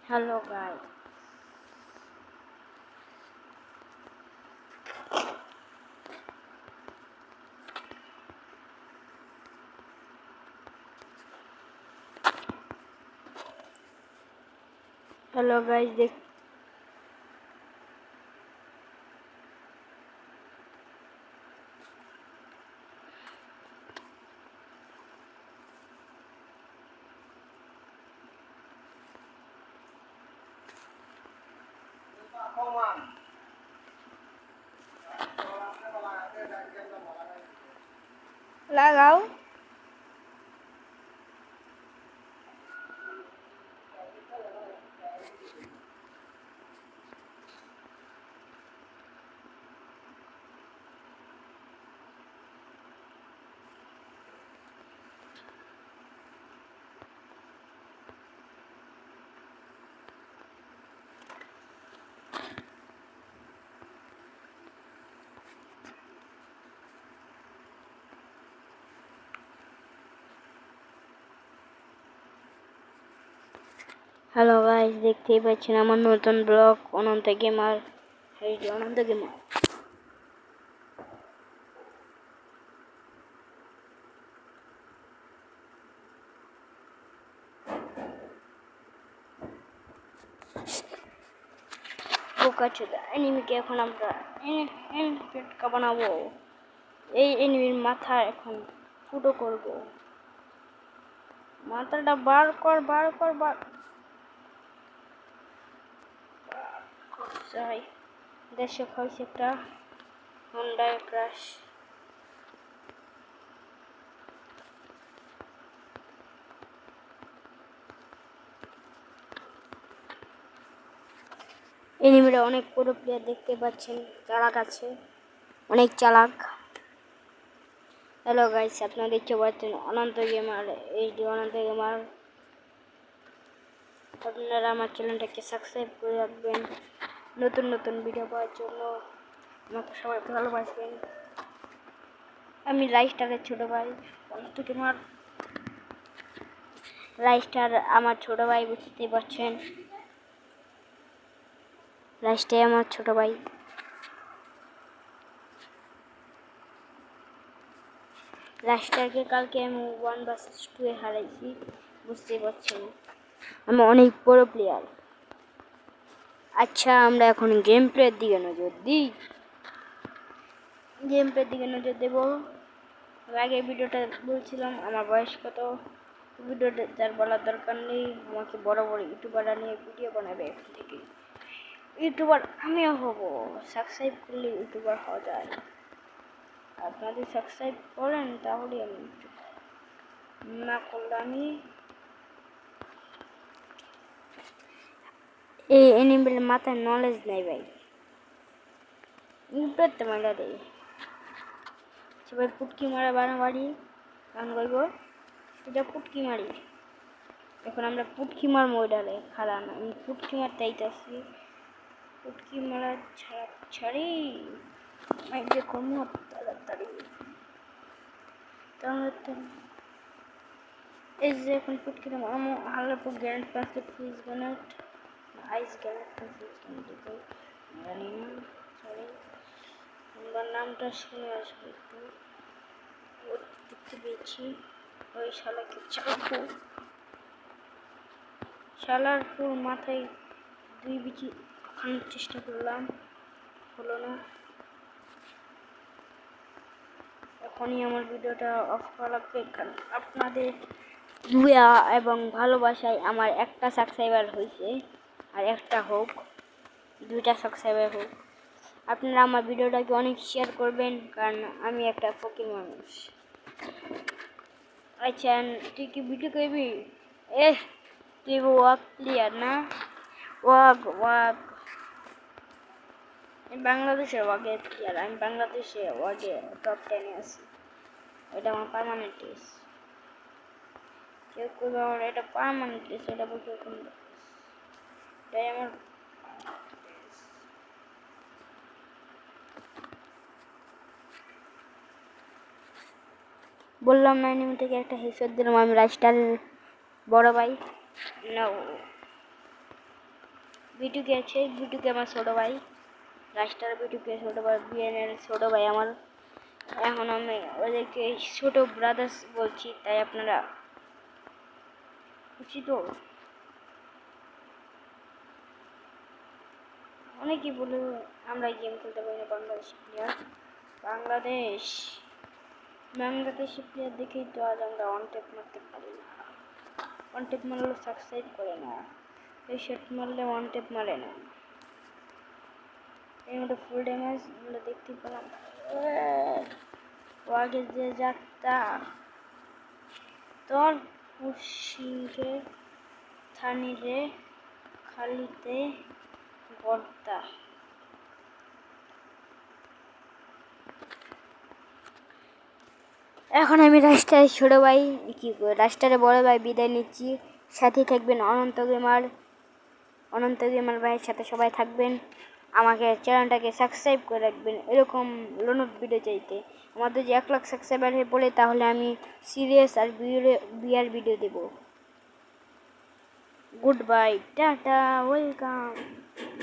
Hello guys. Hello guys. লাগাও। Hello guys, দেখতেই পাচ্ছেন আমার নতুন ব্লগ অনন্ত গেমার। এই যে অনন্ত গেমার। বোকাচোদা এনিমিকে এখন আমরা পেটকা বানাবো। এই এনিমির মাথা এখন ফুটো করব। মাথাটা বার কর। যাই দেশে খাইছে একটা হন্ডা ক্রাশ। এনিমিরা অনেক পুরো প্লেয়ার দেখতে পাচ্ছেন, চালাক আছে, অনেক চালাক। হ্যালো গাইস, আপনারা দেখতে পাচ্ছেন অনন্ত গেমার। এই যে অনন্ত গেমার। আপনারা আমার চ্যানেলটাকে সাবস্ক্রাইব করে রাখবেন নতুন নতুন ভিডিও পাওয়ার জন্য। আমাকে সবাই ভালোবাসবেন। আমি রাইস্টারের ছোট ভাই অনন্ত গেমার। রাইস্টার আমার ছোট ভাই, বুঝতে পারছেন। রাইস্টার আমার ছোট ভাই। রাইস্টারকে কালকে আমি 1 vs 2 এ হারাইছি, বুঝতে পারছেন। আমি অনেক বড় প্লেয়ার। আচ্ছা, আমরা এখন গেম প্লের দিকে নজর দিই। গেম প্লের দিকে নজর দেব। আগে ভিডিওটা বলছিলাম আমার বয়স কত। ভিডিওটা যার বলার দরকার নেই। আমাকে বড় বড় ইউটিউবাররা নিয়ে ভিডিও বানাবে এখন থেকে। ইউটিউবার আমিও হব। সাবস্ক্রাইব করলে ইউটিউবার হওয়া যায়। আপনাদের সাবস্ক্রাইব করেন তাহলে আমি না করলে আমি এই এনিমেল মাথায় নলেজ নেই ভাই। ইউটিউবতে মারা দেয় সবাই পুটকি মারা বাড়াবাড়ি গান গাইব। এটা পুটকি মারি। এখন আমরা পুটকি মারবো। ডালে খালা না, আমি পুটকি মারতে আইতাছি। পুটকি মারা ছাড়ি যে কমু তাড়াতাড়ি। এই যে এখন পুটকি মারবো। হালকা গ্র্যান্ড পাসে ফ্রিজ গ্রেনেড, আইস গ্রেনেড, ফ্রিজ গ্রেনেড জানি না। সরি, আমার নামটা শুনে আসবে একটু। দেখতে পেয়েছি ওই শালাকে চাপবো। শালার পুর মাথায় 2 বিচি খানোর চেষ্টা করলাম, হলো না। এখনই আমার ভিডিওটা অফ করা লাগবে, কারণ আপনাদের দুয়া এবং ভালোবাসায় আমার একটা সাবস্ক্রাইবার হয়েছে। আর একটা হোক, 2টা সাবস্ক্রাইবার হোক। আপনারা আমার ভিডিওটাকে অনেক শেয়ার করবেন, কারণ আমি একটা ফকির মানুষ। আচ্ছা, তুই কি ভিডিও করবি? তুই ওয়াক প্লেয়ার না? ওয়াক বাংলাদেশের ওয়াগের প্লেয়ার। আমি বাংলাদেশে ওয়াগে টপ 10-এ আছি। এটা আমার পার্মানেন্ট টেস্ট। কেউ করবে আমার এটা পার্মানেন্ট টেস্ট, এটা বলতে এটাই আমার। বললাম না, এনিমি থেকে একটা হেডশট দিলাম। আমি রাইস্টারের বড় ভাই। না, বিটুকে আছে, বিটুকে আমার ছোটো ভাই, রাস্তার বিটুকে ছোটো ভাই, বিএনের ছোটো ভাই আমার। এখন আমি ওদেরকে ছোটো ব্রাদার্স বলছি, তাই আপনারা খুশি তো? অনেকেই বলে আমরা গেম খেলতে পারি না, বাংলাদেশি প্লেয়ার। বাংলাদেশি প্লেয়ার দেখেই তো আজ আমরা ওয়ান ট্যাপ মারতে পারি না। ওয়ান ট্যাপ মারলে সাকসেস করে না, এই শট মারলে ওয়ান ট্যাপ মারে না। এই মতো ফুল ড্যামেজ আমরা দেখতে পেলাম। আগে যে যাত্রা তোর সিংকে থানিরে খালিতে গর্তা। এখন আমি রাস্তায় ছোটো ভাই রাস্তায় বড় ভাই বিদায় নিচ্ছি। সাথে থাকবেন অনন্ত গেমার ভাইয়ের সাথে সবাই থাকবেন। আমাকে চ্যানেলটাকে সাবস্ক্রাইব করে রাখবেন এরকম লোনত ভিডিও চাইতে। আমাদের যে 1 লাখ সাবস্ক্রাইবার হয়ে পড়ে তাহলে আমি সিরিয়াস আর বিয়ার ভিডিও দেব। Goodbye, tata, welcome.